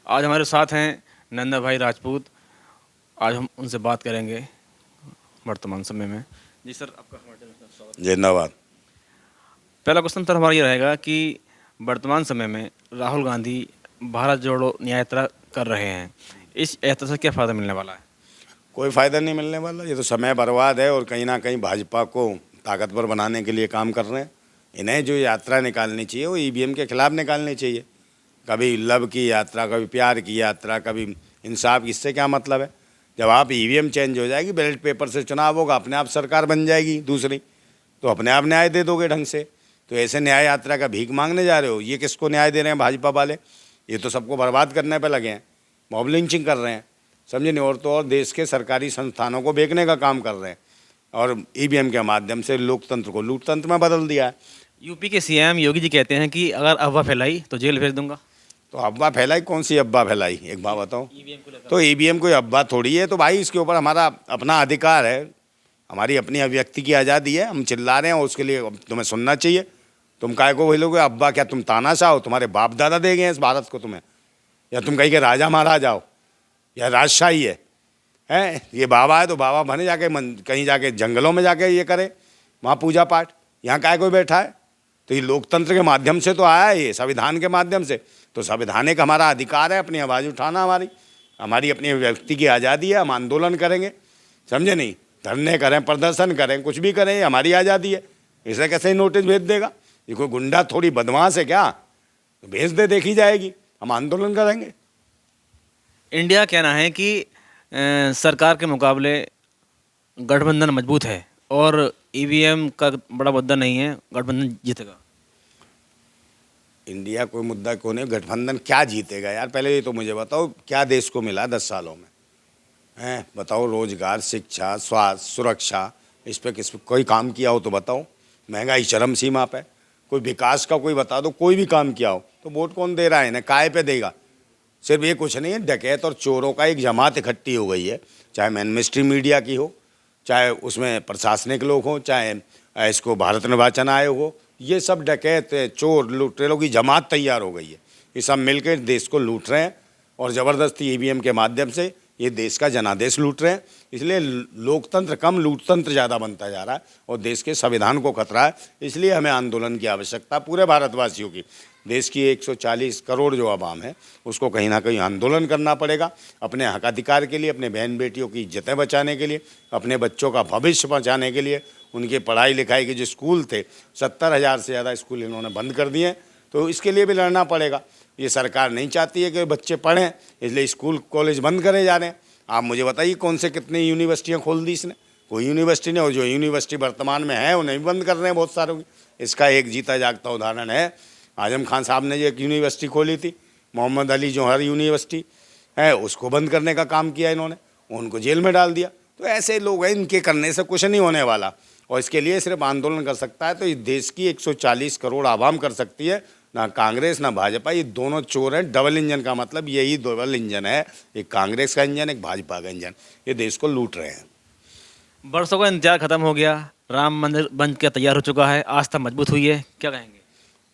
आज हमारे साथ हैं नंदा भाई राजपूत। आज हम उनसे बात करेंगे वर्तमान समय में। जी सर, आपका हमारे चैनल में स्वागत है। धन्यवाद। पहला क्वेश्चन सर हमारा ये रहेगा कि वर्तमान समय में राहुल गांधी भारत जोड़ो न्याय यात्रा कर रहे हैं, इस यात्रा से क्या फ़ायदा मिलने वाला है? कोई फ़ायदा नहीं मिलने वाला, ये तो समय बर्बाद है और कहीं ना कहीं भाजपा को ताकतवर बनाने के लिए काम कर रहे हैं। इन्हें जो यात्रा निकालनी चाहिए वो ईवीएम के खिलाफ निकालनी चाहिए। कभी लव की यात्रा, कभी प्यार की यात्रा, कभी इंसाफ। इससे क्या मतलब है? जब आप ईवीएम चेंज हो जाएगी, बैलेट पेपर से चुनाव होगा, अपने आप सरकार बन जाएगी दूसरी, तो अपने आप न्याय दे दोगे ढंग से। तो ऐसे न्याय यात्रा का भीख मांगने जा रहे हो, ये किसको न्याय दे रहे हैं भाजपा वाले? ये तो सबको बर्बाद करने पर लगे हैं, मॉब लिंचिंग कर रहे हैं, समझे नहीं। और तो और देश के सरकारी संस्थानों को बेचने का काम कर रहे हैं और ईवीएम के माध्यम से लोकतंत्र को लूटतंत्र में बदल दिया है। यूपी के सीएम योगी जी कहते हैं कि अगर अफवाह फैलाई तो जेल भेज दूंगा। तो अफवाह फैलाई? कौन सी अफवाह फैलाई, एक बात बताओ। ईवीएम को लेकर तो ईवीएम कोई अफवाह थोड़ी है। तो भाई इसके ऊपर हमारा अपना अधिकार है, हमारी अपनी अभिव्यक्ति की आज़ादी है। हम चिल्ला रहे हैं और उसके लिए तुम्हें सुनना चाहिए। तुम काय को बोलोगे अफवाह? क्या तुम तानाशाह हो? तुम्हारे बाप दादा दे गए हैं इस भारत को तुम्हें? या तुम कहीं के राजा महाराजा हो? या राजशाही है? ये बाबा है तो बाबा बने जाके कहीं जाके जंगलों में जाके ये करे वहाँ पूजा पाठ। यहाँ काय कोई बैठा है? तो ये लोकतंत्र के माध्यम से तो आया है, ये संविधान के माध्यम से। तो संवैधानिक हमारा अधिकार है अपनी आवाज़ उठाना, हमारी अपनी अभिव्यक्ति की आज़ादी है। हम आंदोलन करेंगे, समझे नहीं। धरने करें, प्रदर्शन करें, कुछ भी करें, ये हमारी आज़ादी है। इसे कैसे ही नोटिस भेज देगा? ये कोई गुंडा थोड़ी बदमाश है क्या? तो भेज दे, देखी जाएगी। हम आंदोलन करेंगे। इंडिया कहना है कि सरकार के मुकाबले गठबंधन मजबूत है और ईवीएम का बड़ा मुद्दा नहीं है, गठबंधन जीतेगा। इंडिया कोई मुद्दा क्यों नहीं, गठबंधन क्या जीतेगा यार? पहले ये तो मुझे बताओ, क्या देश को मिला 10 सालों में? हैं बताओ, रोजगार, शिक्षा, स्वास्थ्य, सुरक्षा, इस पर किस कोई काम किया हो तो बताओ। महंगाई चरम सीमा पे, कोई विकास का कोई बता दो, कोई भी काम किया हो। तो वोट कौन दे रहा है इन्हें? काय पे देगा? सिर्फ ये कुछ नहीं है, डकैत और चोरों का एक जमात इकट्ठी हो गई है। चाहे मेन मिस्ट्री मीडिया की हो, चाहे उसमें प्रशासनिक लोग हों, चाहे इसको भारत निर्वाचन आयोग हो, ये सब डकैत, चोर, लुटेरों की जमात तैयार हो गई है। ये सब मिलकर देश को लूट रहे हैं और ज़बरदस्ती ईवीएम के माध्यम से ये देश का जनादेश लूट रहे हैं। इसलिए लोकतंत्र कम, लूटतंत्र ज़्यादा बनता जा रहा है और देश के संविधान को खतरा है। इसलिए हमें आंदोलन की आवश्यकता पूरे भारतवासियों की। देश की 140 करोड़ जो आवाम है उसको कहीं ना कहीं आंदोलन करना पड़ेगा, अपने हक अधिकार के लिए, अपने बहन बेटियों की इज्जतें बचाने के लिए, अपने बच्चों का भविष्य बचाने के लिए। उनके पढ़ाई लिखाई के जो स्कूल थे, 70,000 से ज़्यादा स्कूल इन्होंने बंद कर दिए, तो इसके लिए भी लड़ना पड़ेगा। ये सरकार नहीं चाहती है कि बच्चे पढ़ें, इसलिए स्कूल कॉलेज बंद करे जा रहे हैं। आप मुझे बताइए कौन से कितनी यूनिवर्सिटियाँ खोल दी इसने? कोई यूनिवर्सिटी नहीं। और जो यूनिवर्सिटी वर्तमान में है उन्हें भी बंद कर रहे हैं बहुत सारों की। इसका एक जीता जागता उदाहरण है, आजम खान साहब ने जो एक यूनिवर्सिटी खोली थी, मोहम्मद अली जौहर यूनिवर्सिटी है, उसको बंद करने का काम किया इन्होंने, उनको जेल में डाल दिया। तो ऐसे लोग हैं, इनके करने से कुछ नहीं होने वाला और इसके लिए सिर्फ आंदोलन कर सकता है तो इस देश की 140 करोड़ आवाम कर सकती है, ना कांग्रेस ना भाजपा। ये दोनों चोर हैं। डबल इंजन का मतलब यही डबल इंजन है, एक कांग्रेस का इंजन, एक भाजपा का इंजन। ये देश को लूट रहे हैं। वर्षों का इंतजार खत्म हो गया, राम मंदिर बन के तैयार हो चुका है, आस्था मजबूत हुई है, क्या कहेंगे?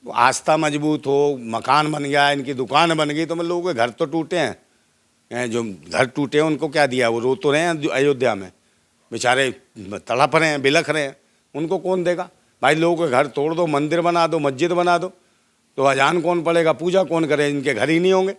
वो आस्था मजबूत हो, मकान बन गया, इनकी दुकान बन गई, तो मतलब लोगों के घर तो टूटे हैं। जो घर टूटे हैं उनको क्या दिया? वो रो तो रहे हैं अयोध्या में, बेचारे तड़प रहे हैं, बिलख रहे हैं। उनको कौन देगा भाई? लोगों के घर तोड़ दो, मंदिर बना दो, मस्जिद बना दो, तो अजान कौन पड़ेगा, पूजा कौन करे? इनके घर ही नहीं होंगे।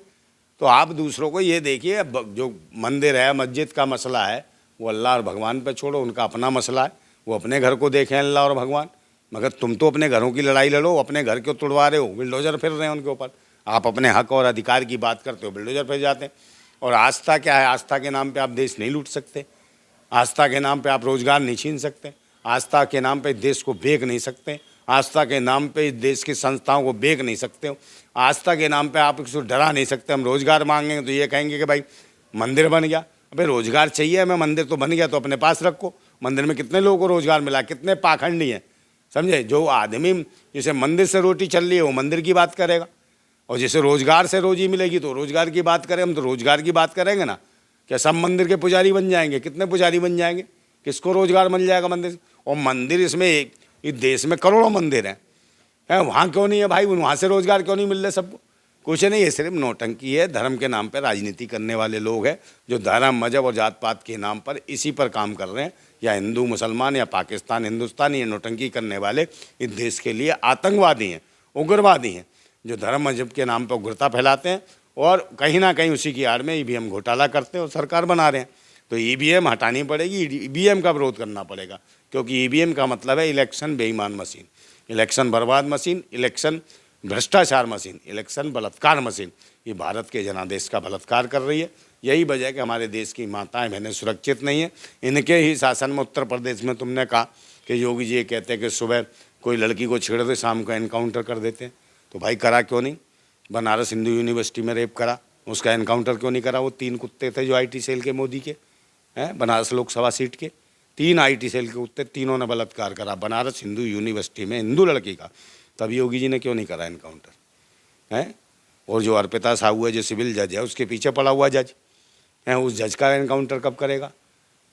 तो आप दूसरों को ये देखिए, जो मंदिर है, मस्जिद का मसला है, वो अल्लाह और भगवान पे छोड़ो, उनका अपना मसला है। वो अपने घर को देखें, अल्लाह और भगवान। मगर तुम तो अपने घरों की लड़ाई लड़ो, अपने घर क्यों तुड़वा रहे हो? बिल्डोजर फिर रहे हैं उनके ऊपर। आप अपने हक और अधिकार की बात करते हो, बिल्डोजर फिर जाते हैं। और आस्था क्या है? आस्था के नाम पे आप देश नहीं लूट सकते, आस्था के नाम पे आप रोजगार नहीं छीन सकते, आस्था के नाम पे देश को बेच नहीं सकते, आस्था के नाम पे देश की संस्थाओं को बेच नहीं सकते हो, आस्था के नाम पे आप किसी को डरा नहीं सकते। हम रोजगार मांगेंगे तो ये कहेंगे कि भाई मंदिर बन गया। अबे रोजगार चाहिए हमें, मंदिर तो बन गया तो अपने पास रखो। मंदिर में कितने लोगों को रोजगार मिला? कितने पाखंडी हैं, समझे? जो आदमी जिसे मंदिर से रोटी चल रही है वो मंदिर की बात करेगा, और जिसे रोजगार से रोजी मिलेगी तो रोजगार की बात करें। हम तो रोजगार की बात करेंगे ना। क्या सब मंदिर के पुजारी बन जाएंगे? कितने पुजारी बन जाएंगे? किसको रोजगार मिल जाएगा मंदिर से? और मंदिर इसमें इस देश में करोड़ों मंदिर हैं, वहाँ क्यों नहीं है भाई? वहाँ से रोजगार क्यों नहीं मिल रहे सबको? कुछ नहीं, ये सिर्फ नौटंकी है। धर्म के नाम पर राजनीति करने वाले लोग हैं जो धर्म, मजहब और जात पात के नाम पर इसी पर काम कर रहे हैं। या हिंदू मुसलमान या पाकिस्तान हिंदुस्तान, ये नौटंकी करने वाले इस देश के लिए आतंकवादी हैं, उग्रवादी हैं, जो धर्म मजहब के नाम पर उग्रता फैलाते हैं और कहीं ना कहीं उसी की आड़ में ईवीएम घोटाला करते हैं और सरकार बना रहे हैं। तो ईवीएम हटानी पड़ेगी, ईवीएम का विरोध करना पड़ेगा, क्योंकि ईवीएम का मतलब है इलेक्शन बेईमान मशीन, इलेक्शन बर्बाद मशीन, इलेक्शन भ्रष्टाचार मशीन, इलेक्शन बलात्कार मशीन। ये भारत के जनादेश का बलात्कार कर रही है। यही वजह है कि हमारे देश की माताएं बहनें सुरक्षित नहीं है। इनके ही शासन में उत्तर प्रदेश में तुमने कहा कि योगी जी ये कहते हैं कि सुबह कोई लड़की को छेड़ दे, शाम को एनकाउंटर कर देते हैं। तो भाई करा क्यों नहीं? बनारस हिंदू यूनिवर्सिटी में रेप करा, उसका एनकाउंटर क्यों नहीं करा? वो 3 कुत्ते थे जो IT सेल के, मोदी के हैं, बनारस लोकसभा सीट के 3 IT सेल के कुत्ते, तीनों ने बलात्कार करा बनारस हिंदू यूनिवर्सिटी में हिंदू लड़की का। तब योगी जी ने क्यों नहीं करा एनकाउंटर? हैं? और जो अर्पिता साहू है, जो सिविल जज है, उसके पीछे पड़ा हुआ जज है, उस जज का एनकाउंटर कब करेगा?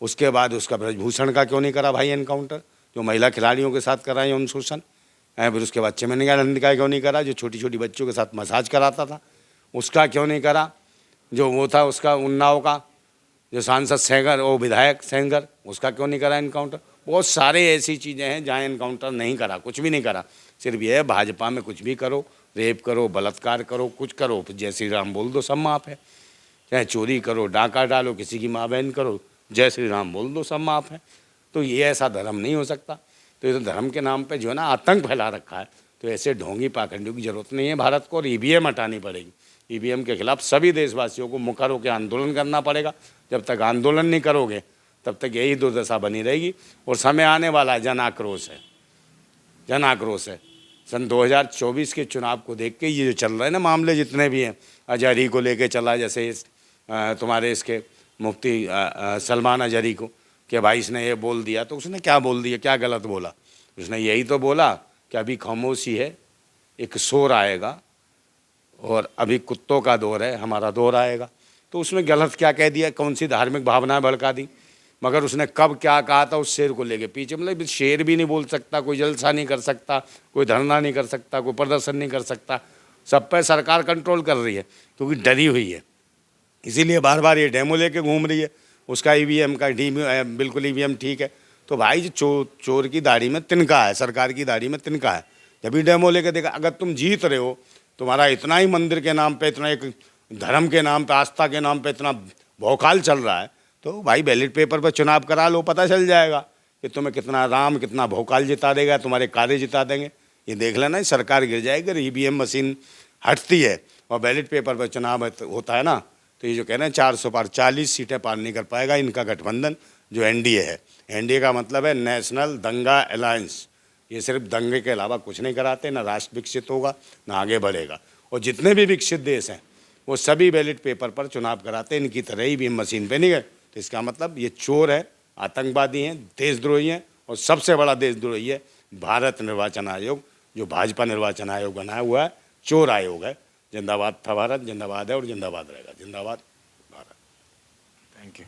उसके बाद उसका ब्रजभूषण का क्यों नहीं करा भाई एनकाउंटर, जो महिला खिलाड़ियों के साथ कराए यौन शोषण है? फिर उसके बाद चिमनियानंद का क्यों नहीं करा, जो छोटी छोटी बच्चों के साथ मसाज कराता था, उसका क्यों नहीं करा? जो वो था उसका उन्नाव का जो सांसद सेंगर, वो विधायक सेंगर, उसका क्यों नहीं करा एनकाउंटर? बहुत सारे ऐसी चीज़ें हैं जहाँ एनकाउंटर नहीं करा, कुछ भी नहीं करा। सिर्फ ये है भाजपा में कुछ भी करो, रेप करो, बलात्कार करो, कुछ करो, जय श्री राम बोल दो, सब माफ़ है। चाहे चोरी करो, डाका डालो, किसी की माँ बहन करो, जय श्री राम बोल दो, सब माफ़ है। तो ये ऐसा धर्म नहीं हो सकता। तो ये तो धर्म के नाम पे जो है ना आतंक फैला रखा है। तो ऐसे ढोंगी पाखंडियों की जरूरत नहीं है भारत को, और ईवीएम हटानी पड़ेगी। ईवीएम के खिलाफ सभी देशवासियों को मुखर होकर आंदोलन करना पड़ेगा। जब तक आंदोलन नहीं करोगे तब तक यही दुर्दशा बनी रहेगी। और समय आने वाला है, जन आक्रोश है, जन आक्रोश है। सन 2024 के चुनाव को देख के ये जो चल रहे हैं ना मामले, जितने भी हैं, अजहरी को लेके चला, जैसे तुम्हारे इसके मुफ्ती सलमान अजहरी को, कि भाई इसने ये बोल दिया, तो उसने क्या बोल दिया, क्या गलत बोला? उसने यही तो बोला कि अभी खामोशी है, एक शोर आएगा, और अभी कुत्तों का दौर है, हमारा दौर आएगा। तो उसमें गलत क्या कह दिया, कौन सी धार्मिक भावनाएं भड़का दी? मगर उसने कब क्या कहा था उस शेर को लेके पीछे, मतलब शेर भी नहीं बोल सकता, कोई जलसा नहीं कर सकता, कोई धरना नहीं कर सकता, कोई प्रदर्शन नहीं कर सकता। सब पे सरकार कंट्रोल कर रही है क्योंकि डरी हुई है, इसीलिए बार बार ये डेमो लेके घूम रही है। उसका ईवीएम का बिल्कुल ईवीएम ठीक है। तो भाई जो चोर की दाढ़ी में तिनका है, सरकार की दाढ़ी में तिनका है, जब भी डेमो लेके देखा। अगर तुम जीत रहे हो, तुम्हारा इतना ही मंदिर के नाम पे, इतना एक धर्म के नाम पे, आस्था के नाम पे इतना भौकाल चल रहा है, तो भाई बैलेट पेपर पर चुनाव करा लो, पता चल जाएगा कि तुम्हें कितना राम, कितना भौकाल जिता देगा, तुम्हारे कार्य जिता देंगे। ये देख लेना, सरकार गिर जाएगी अगर ईवीएम मशीन हटती है और बैलेट पेपर पर चुनाव होता है ना। तो ये जो कह रहे हैं 400 पार 40 सीटें पार नहीं कर पाएगा इनका गठबंधन जो एनडीए है। एनडीए का मतलब है नेशनल दंगा अलायंस। ये सिर्फ दंगे के अलावा कुछ नहीं कराते, ना राष्ट्र विकसित होगा ना आगे बढ़ेगा। और जितने भी विकसित देश हैं वो सभी बैलेट पेपर पर चुनाव कराते हैं, इनकी तरह ही भी मशीन पे नहीं गए। तो इसका मतलब ये चोर है, आतंकवादी हैं, देशद्रोही हैं, और सबसे बड़ा देशद्रोही है भारत निर्वाचन आयोग, जो भाजपा निर्वाचन आयोग बनाया हुआ है, चोर आयोग है। जिंदाबाद था भारत, जिंदाबाद है और जिंदाबाद रहेगा। जिंदाबाद भारत। Thank you.